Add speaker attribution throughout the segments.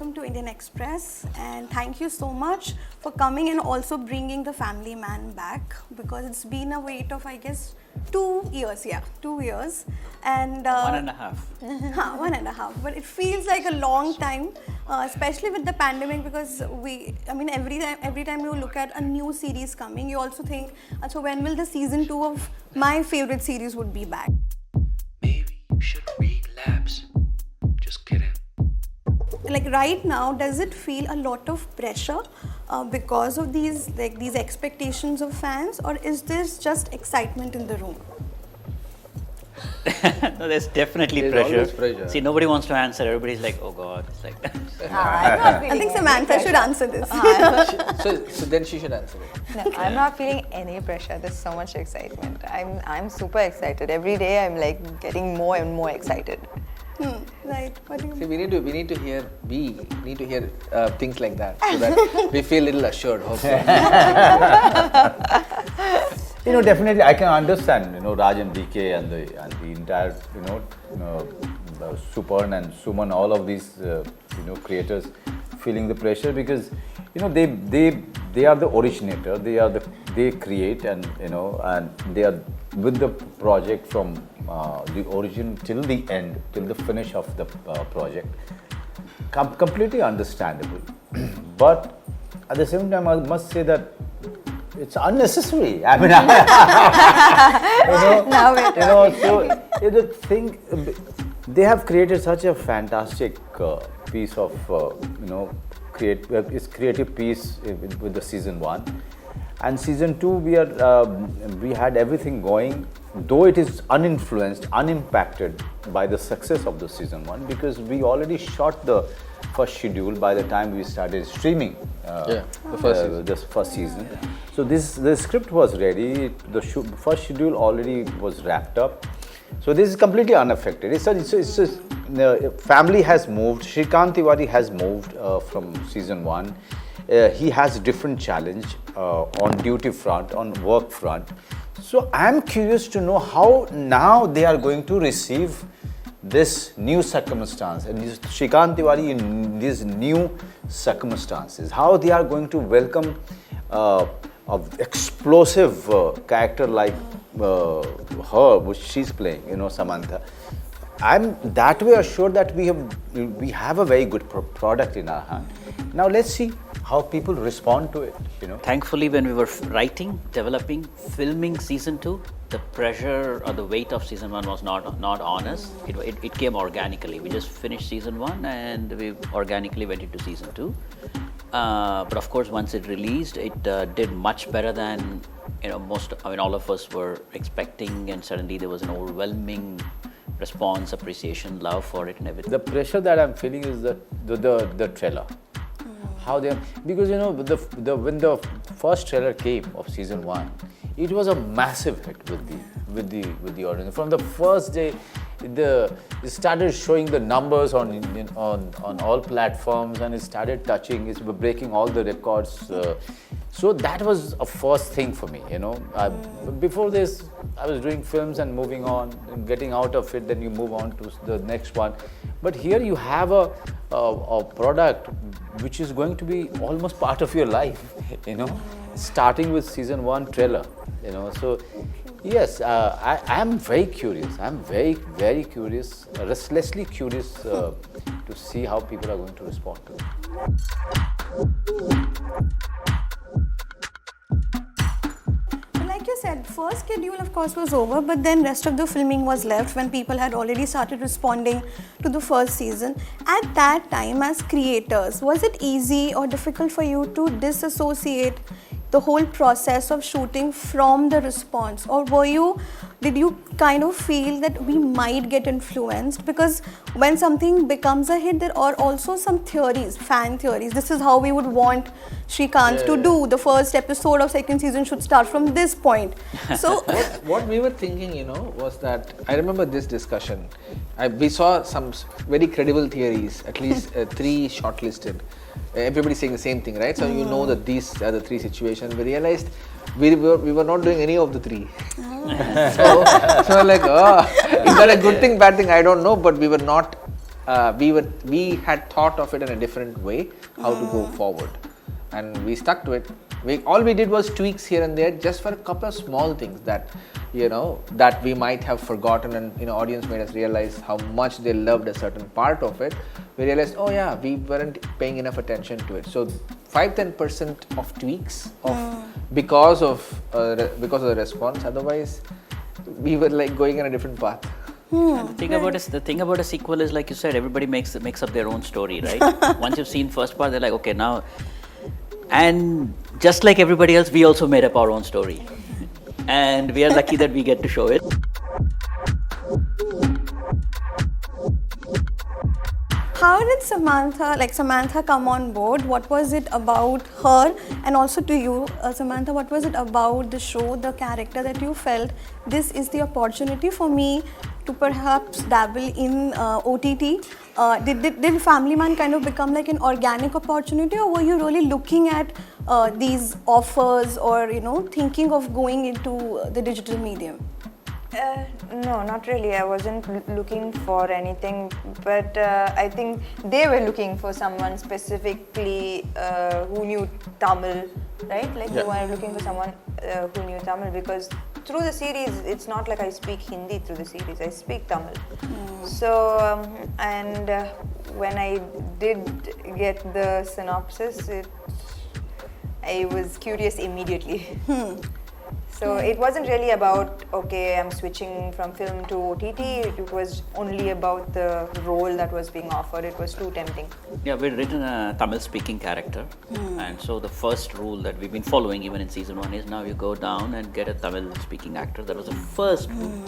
Speaker 1: welcome to Indian Express, and thank you so much for coming and also bringing the family man back, because it's been a wait of, I guess, 2 years. Yeah, 2 years, and
Speaker 2: 1.5.
Speaker 1: 1.5. But it feels like a long time, especially with the pandemic, because every time you look at a new series coming, you also think, so when will the season 2 of my favorite series would be back?
Speaker 3: Maybe you should read labs. Just kidding.
Speaker 1: Like right now, does it feel a lot of pressure because of these expectations of fans, or is this just excitement in the room?
Speaker 2: No, there's definitely
Speaker 4: There's
Speaker 2: pressure.
Speaker 4: always pressure.
Speaker 2: See, nobody wants to answer. Everybody's like, oh God. It's like
Speaker 5: I'm not feeling
Speaker 1: I think
Speaker 5: any
Speaker 1: Samantha
Speaker 5: pressure.
Speaker 1: should answer this.
Speaker 4: So then she should answer it.
Speaker 5: No, I'm not feeling any pressure. There's so much excitement. I'm super excited. Every day I'm like getting more and more excited.
Speaker 1: Right. What do you
Speaker 4: See, we need to hear things like that so that we feel a little assured. Hopefully.
Speaker 6: Definitely I can understand, Raj and DK and the entire, Suparn and Suman, all of these, creators feeling the pressure, because, they are the originator, they create and they are with the project from the origin till the end, till the finish of the project. Completely understandable. But at the same time, I must say that it's unnecessary. I mean, so the thing, they have created such a fantastic piece of, creative piece with the season 1, and season 2 we had everything going, though it is uninfluenced, unimpacted by the success of the season 1, because we already shot the first schedule by the time we started streaming. The first season. So the script was ready. The first schedule already was wrapped up. So this is completely unaffected. Family has moved. Shrikant Tiwari has moved from season 1. He has a different challenge on duty front, on work front. So I'm curious to know how now they are going to receive this new circumstance, and Shrikant Tiwari in these new circumstances, how they are going to welcome an explosive character like her, which she's playing, Samantha. I'm that way assured that we have a very good product in our hand. Now let's see how people respond to it.
Speaker 2: Thankfully, when we were writing, developing, filming season 2, the pressure or the weight of season 1 was not on us. It came organically. We just finished season 1 and we organically went into season 2. But of course, once it released, it did much better than all of us were expecting, and suddenly there was an overwhelming response, appreciation, love for it, and everything.
Speaker 6: The pressure that I'm feeling is the trailer. How they are, because when the first trailer came of season 1, it was a massive hit with the audience. From the first day, it started showing the numbers on all platforms, and it started touching. It's breaking all the records. So that was a first thing for me. Before this, I was doing films and moving on, and getting out of it. Then you move on to the next one. But here you have a product which is going to be almost part of your life. Starting with season 1 trailer. So yes, I am very curious. I'm very, very curious, restlessly curious to see how people are going to respond to it.
Speaker 1: Like you said, first schedule of course was over, but then rest of the filming was left when people had already started responding to the first season. At that time, as creators, was it easy or difficult for you to disassociate the whole process of shooting from the response, or did you kind of feel that we might get influenced? Because when something becomes a hit, there are also some theories, fan theories. This is how we would want Shrikant to do. The first episode of second season should start from this point. So
Speaker 4: What we were thinking, was that I remember this discussion. We saw some very credible theories, at least 3 shortlisted. Everybody's saying the same thing, right? So you know that these are the 3 situations. We realized we were not doing any of the 3. So like, is that a good thing, bad thing? I don't know, but we were not we had thought of it in a different way, how to go forward, and we stuck to it. All we did was tweaks here and there, just for a couple of small things that, that we might have forgotten, and audience made us realize how much they loved a certain part of it. We realized, oh yeah, we weren't paying enough attention to it. So 5-10% of tweaks because of the response. Otherwise, we were like going on a different path.
Speaker 2: And the thing about a sequel is, like you said, everybody makes up their own story, right? Once you've seen first part, they're like, okay, now, and just like everybody else, we also made up our own story, and we are lucky that we get to show it.
Speaker 1: How did Samantha come on board? What was it about her? And also to you, Samantha, what was it about the show, the character, that you felt this is the opportunity for me to perhaps dabble in OTT? Did Family Man kind of become like an organic opportunity, or were you really looking at these offers, or thinking of going into the digital medium?
Speaker 5: No, not really. I wasn't looking for anything, but I think they were looking for someone specifically who knew Tamil, right? Like they were looking for someone who knew Tamil, because through the series, it's not like I speak Hindi through the series. I speak Tamil. So, when I did get the synopsis, I was curious immediately. So it wasn't really about, okay, I'm switching from film to OTT. It was only about the role that was being offered. It was too tempting.
Speaker 2: Yeah, we'd written a Tamil-speaking character, and so the first rule that we've been following even in season 1 is now you go down and get a Tamil-speaking actor. That was the first rule.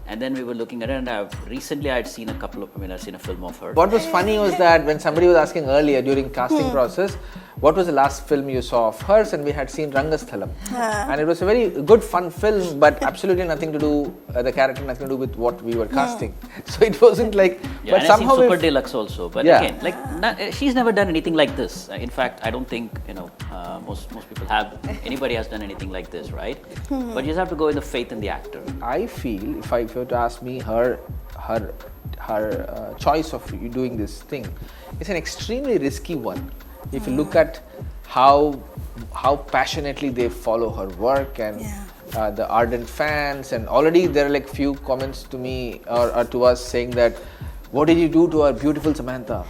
Speaker 2: And then we were looking at it, and recently I'd seen I'd seen a film of her.
Speaker 4: What was funny was that when somebody was asking earlier during casting process, what was the last film you saw of hers, and we had seen Rangasthalam. And it was a very good, fun film, but absolutely nothing to do, the character nothing to do with what we were casting. So it wasn't like,
Speaker 2: Yeah,
Speaker 4: but
Speaker 2: and
Speaker 4: somehow
Speaker 2: I've seen Super Deluxe also, but again, she's never done anything like this. In fact, I don't think, most people anybody has done anything like this, right? But you just have to go with the faith in the actor.
Speaker 4: I feel, if you were to ask me, her choice of doing this thing is an extremely risky one. If you look at how passionately they follow her work, and the ardent fans, and already there are like few comments to me or to us saying that, what did you do to our beautiful Samantha?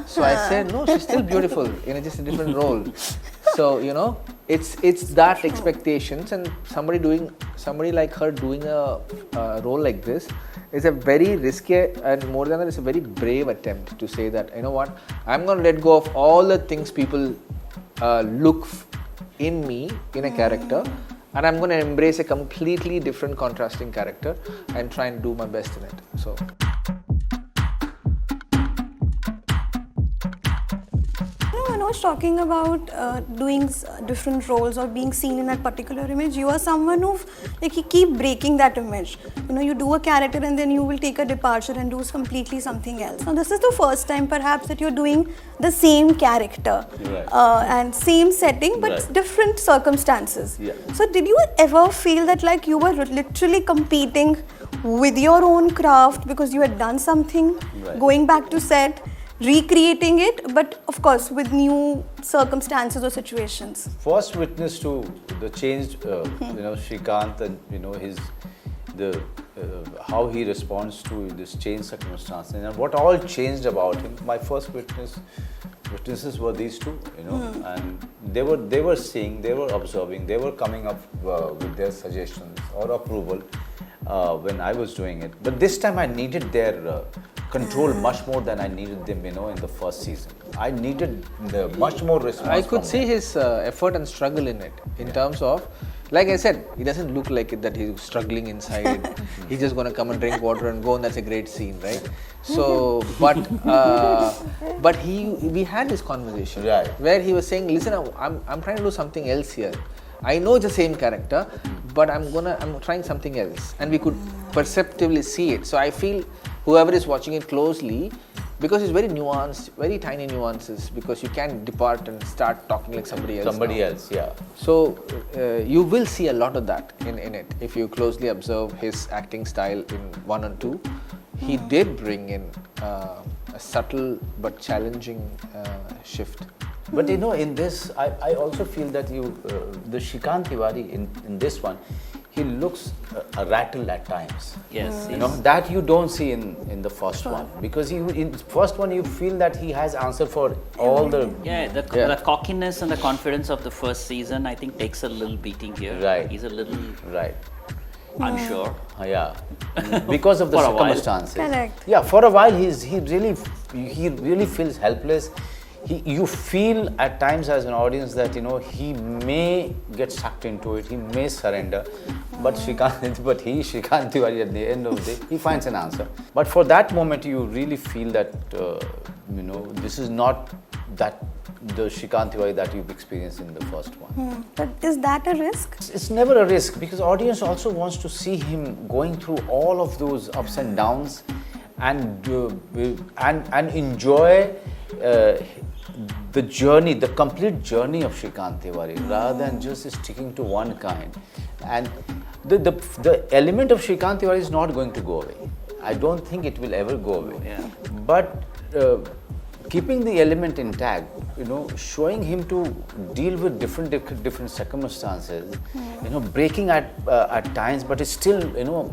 Speaker 4: So I said, no, she's still beautiful in just a different role. So it's that expectations, and somebody like her doing a role like this is a very risky, and more than that, it's a very brave attempt to say that, you know what, I'm going to let go of all the things people look in me in a character, and I'm going to embrace a completely different contrasting character and try and do my best in it. So.
Speaker 1: Manoj, talking about doing different roles or being seen in that particular image, you are someone who you keep breaking that image. You do a character and then you will take a departure and do completely something else. Now this is the first time perhaps that you're doing the same character and same setting, but different circumstances. So did you ever feel that you were literally competing with your own craft because you had done something, going back to set, recreating it, but of course with new circumstances or situations?
Speaker 6: First witness to the changed, Srikanth, and how he responds to this changed circumstances, and what all changed about him. My first witnesses were these two, and they were seeing, they were observing, they were coming up with their suggestions or approval when I was doing it. But this time I needed their control much more than I needed them, in the first season. I needed much more response.
Speaker 4: I could see his effort and struggle in it, in terms of, like I said, he doesn't look like it that he's struggling inside. He's just going to come and drink water and go, and that's a great scene, right? So, but we had this conversation where he was saying, listen, I'm trying to do something else here. I know it's the same character, but I'm trying something else, and we could perceptively see it. So I feel whoever is watching it closely, because it's very nuanced, very tiny nuances, because you can't depart and start talking like somebody else. So you will see a lot of that in it if you closely observe his acting style in 1 and 2. He did bring in a subtle but challenging shift.
Speaker 6: But you know, in this, I also feel that the Shrikant Tiwari in this one, he looks rattled at times.
Speaker 2: Yes.
Speaker 6: You know, that you don't see in the first one. Because in the first one, you feel that he has answer for all the...
Speaker 2: Yeah, the cockiness and the confidence of the first season, I think, takes a little beating here.
Speaker 6: Right.
Speaker 2: He's a little
Speaker 6: Right.
Speaker 2: unsure.
Speaker 6: Yeah, because of the
Speaker 2: For a while.
Speaker 6: circumstances.
Speaker 1: Correct.
Speaker 6: Yeah, for a while he really feels helpless. You feel at times as an audience that, you know, he may get sucked into it, he may surrender, but Shrikant Tiwari at the end of the day, he finds an answer. But for that moment, you really feel that, you know, this is not the Shrikant Tiwari that you've experienced in the first one.
Speaker 1: But is that a risk?
Speaker 6: It's never a risk because audience also wants to see him going through all of those ups and downs and enjoy the journey, the complete journey of Shrikant Tiwari rather than just sticking to one kind. And the element of Shrikant Tiwari is not going to go away. I don't think it will ever go away.
Speaker 2: Yeah.
Speaker 6: But keeping the element intact, you know, showing him to deal with different circumstances, you know, breaking at times, but it's still, you know,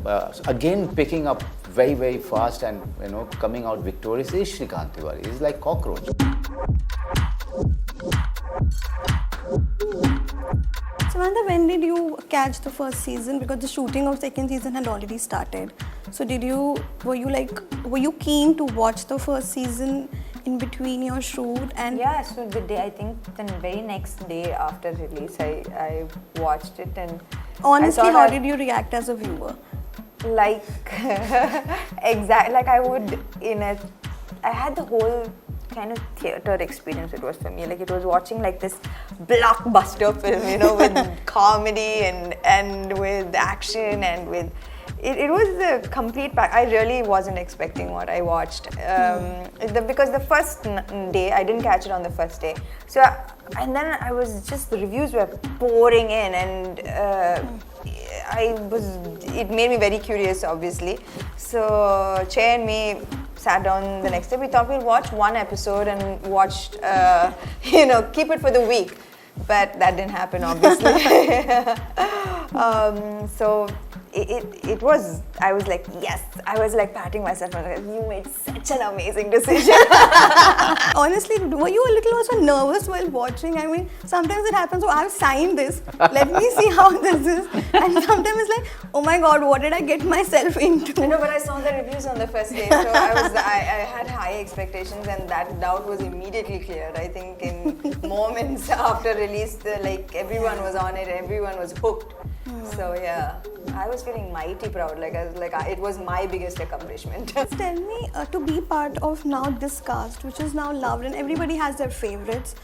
Speaker 6: again picking up very, very fast and, you know, coming out victorious is Shrikant Tiwari. He's like cockroach.
Speaker 1: Samantha, when did you catch the first season? Because the shooting of second season had already started. So were you keen to watch the first season in between your shoot? And
Speaker 5: Yeah, so the day, I think the very next day after release, I watched it and
Speaker 1: honestly,
Speaker 5: I
Speaker 1: how
Speaker 5: thought
Speaker 1: did you react as a viewer?
Speaker 5: like like I would I had the whole kind of theater experience. It was for me like it was watching like this blockbuster film, you know, with comedy and with action and with it was a complete pack. I really wasn't expecting what I watched because the first day I didn't catch it on the first day, so and then I was just the reviews were pouring in and it made me very curious, obviously. So Che and me sat down the next day. We thought we'll watch one episode and watched, you know, keep it for the week. But that didn't happen, obviously. So it was, I was like, yes. I was like patting myself on the head. You made such an amazing decision.
Speaker 1: Honestly, were you a little also nervous while watching? I mean, sometimes it happens, oh, I've signed this, let me see how this is. And sometimes it's like, oh my God, what did I get myself into?
Speaker 5: No, but I saw the reviews on the first day, so I had high expectations, and that doubt was immediately cleared. I think in moments after release, like everyone was on it, everyone was hooked. So yeah, I was feeling mighty proud. It was my biggest accomplishment.
Speaker 1: Tell me, to be part of now this cast, which is now loved and everybody has their favorites,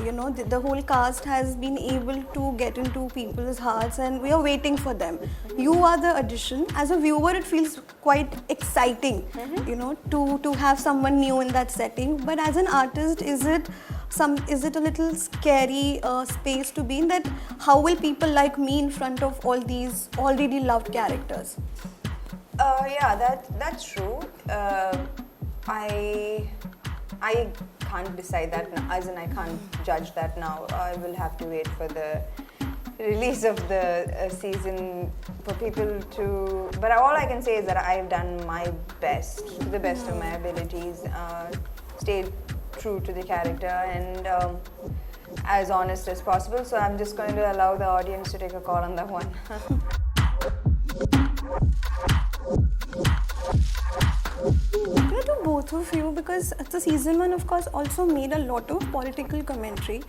Speaker 1: you know, the whole cast has been able to get into people's hearts and we are waiting for them. You are the addition. As a viewer, it feels quite exciting, you know, to have someone new in that setting. But as an artist, is it a little scary space to be in, that how will people like me in front of all these already loved characters?
Speaker 5: Yeah, that's true. I can't decide that now, as in I can't judge that now. I will have to wait for the release of the season for people to. But all I can say is that I've done my best, to the best of my abilities, stayed true to the character and as honest as possible. So I'm just going to allow the audience to take a call on that one.
Speaker 1: To both of you, because the season 1 of course also made a lot of political commentary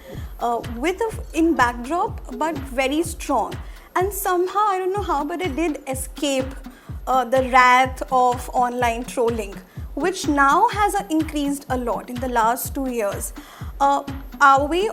Speaker 1: in backdrop, but very strong, and somehow I don't know how, but it did escape the wrath of online trolling, which now has increased a lot in the last 2 years. Are we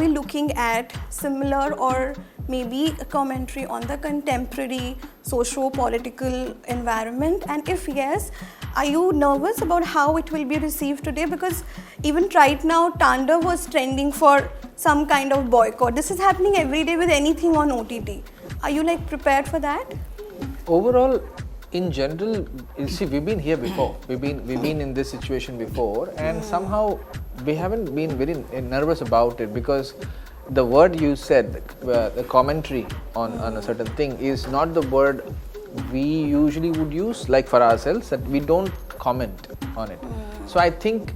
Speaker 1: looking at similar or maybe a commentary on the contemporary socio-political environment? And if yes, are you nervous about how it will be received today? Because even right now, Tandav was trending for some kind of boycott. This is happening every day with anything on OTT. Are you prepared for that?
Speaker 4: Overall, in general, you see, we've been here before. We've been in this situation before, and somehow we haven't been very nervous about it, because the word you said, the commentary on a certain thing, is not the word we usually would use, like for ourselves, that we don't comment on it. So I think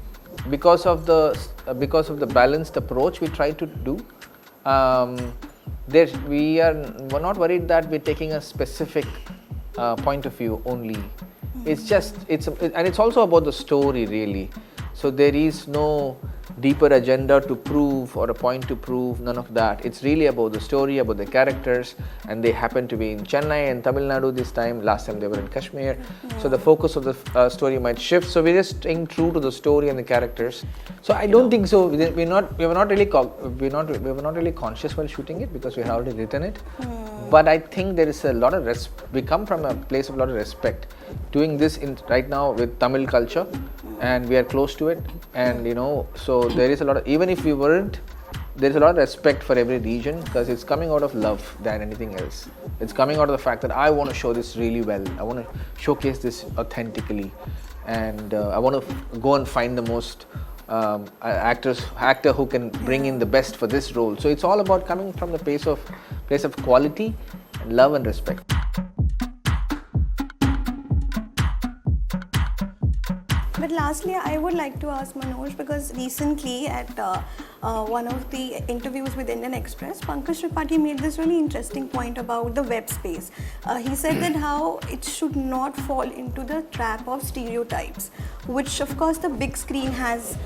Speaker 4: because of the balanced approach we try to do, we're not worried that we're taking a specific point of view only. It's also about the story, really. So there is no deeper agenda to prove or a point to prove, none of that. It's really about the story, about the characters, and they happen to be in Chennai and Tamil Nadu this time. Last time they were in Kashmir. So the focus of the story might shift. So we're just staying true to the story and the characters. So I don't think so. We were not really conscious while shooting it, because we had already written it. But I think there is a lot of we come from a place of a lot of respect. Doing this right now with Tamil culture, and we are close to it, and so there is a lot of, even if we weren't, there is a lot of respect for every region, because it's coming out of love than anything else. It's coming out of the fact that I want to show this really well. I want to showcase this authentically, and I want to go and find the most actor who can bring in the best for this role. So it's all about coming from the place of quality, and love and respect.
Speaker 1: But lastly, I would like to ask Manoj, because recently at one of the interviews with Indian Express, Pankaj Tripathi made this really interesting point about the web space. He said that how it should not fall into the trap of stereotypes, which of course the big screen has,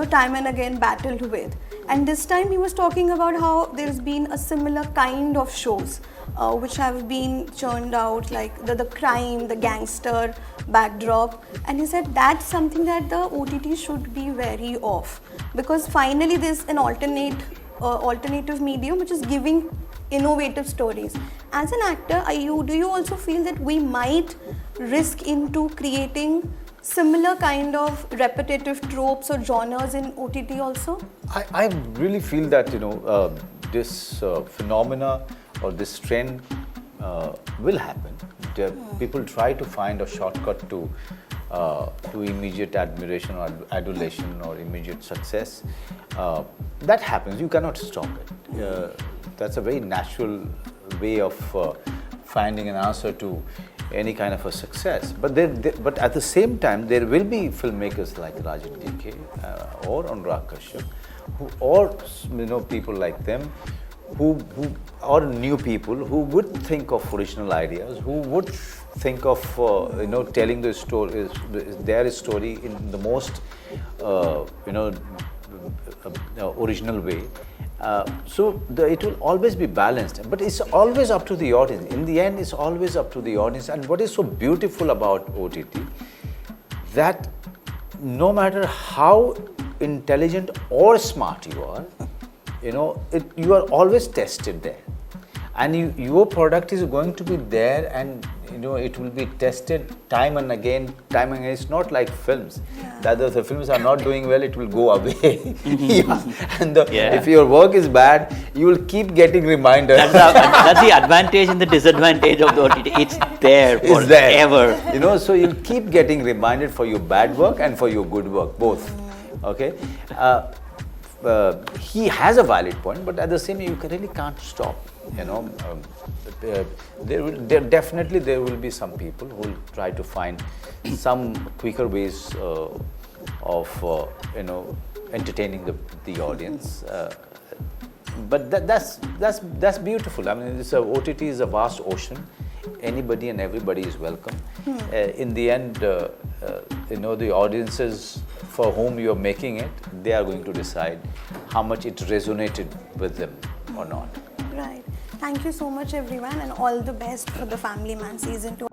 Speaker 1: time and again battled with. And this time he was talking about how there's been a similar kind of shows which have been churned out, like the crime, the gangster backdrop, and he said that's something that the OTT should be wary of, because finally there's an alternative medium which is giving innovative stories. As an actor, do you also feel that we might risk into creating similar kind of repetitive tropes or genres in OTT also?
Speaker 6: I really feel that this phenomena or this trend will happen. People try to find a shortcut to immediate admiration or adulation or immediate success. That happens. You cannot stop it. That's a very natural way of finding an answer to any kind of a success. But at the same time, there will be filmmakers like Rajan DK or Anurag Kashyap, or people like them, who or new people who would think of original ideas, who would think of telling the story, their story in the most original way. So it will always be balanced, but it's always up to the audience. In the end, it's always up to the audience. And what is so beautiful about OTT, that no matter how intelligent or smart you are, you are always tested there, and your product is going to be there, and it will be tested time and again. It's not like films. That the films are not doing well, it will go away. And if your work is bad, you will keep getting reminders.
Speaker 2: That's the advantage and the disadvantage of the OTT. It's there forever.
Speaker 6: So you'll keep getting reminded for your bad work and for your good work, both. Okay. He has a valid point, but at the same time, you really can't stop. There definitely will be some people who will try to find some quicker ways of entertaining the audience. But that's beautiful. I mean, OTT is a vast ocean. Anybody and everybody is welcome. In the end, the audiences for whom you are making it, they are going to decide how much it resonated with them or not.
Speaker 1: Right. Thank you so much, everyone, and all the best for the Family Man Season 2.